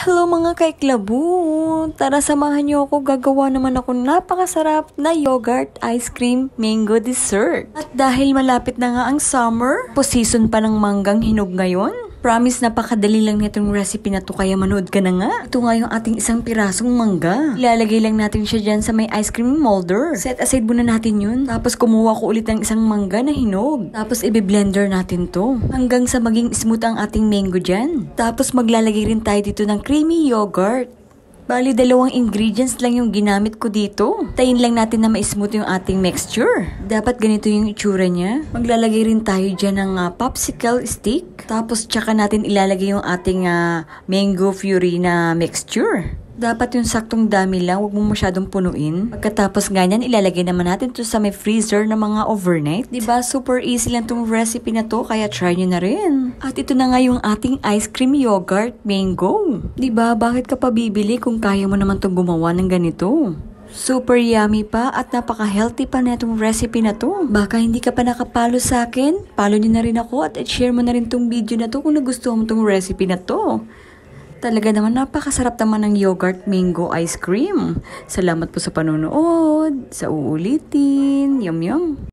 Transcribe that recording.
Hello mga kaiklabo! Tara samahan niyo ako, gagawa naman ako napakasarap na yogurt ice cream mango dessert. At dahil malapit na nga ang summer, season pa ng manggang hinog ngayon, promise napakadali lang nitong recipe na to, kaya manood ka na nga. Ito nga yung ating isang pirasong mangga. Ilalagay lang natin siya dyan sa may ice cream molder. Set aside muna natin yun. Tapos kumuha ko ulit ng isang mangga na hinog. Tapos i-blender natin to hanggang sa maging smooth ang ating mango dyan. Tapos maglalagay rin tayo dito ng creamy yogurt. Bali, 2 ingredients lang yung ginamit ko dito. Tayin lang natin na ma-smooth yung ating mixture. Dapat ganito yung itsura niya. Maglalagay rin tayo dyan ng popsicle stick. Tapos tsaka natin ilalagay yung ating mango fury na mixture. Dapat yung saktong dami lang, huwag mo masyadong punuin. Pagkatapos ganyan, ilalagay naman natin to sa may freezer na mga overnight. Diba, super easy lang tong recipe na to, kaya try nyo na rin. At ito na nga yung ating ice cream yogurt mango. Diba, bakit ka pa bibili kung kaya mo naman tong gumawa ng ganito? Super yummy pa at napaka-healthy pa na itong recipe na to. Baka hindi ka pa nakapalo sa akin, follow nyo na rin ako at share mo na rin tong video na to kung nagustuhan mo tong recipe na to. Talaga naman napakasarap naman ng yogurt mango ice cream. Salamat po sa panonood. Sa uulitin. Yum yum.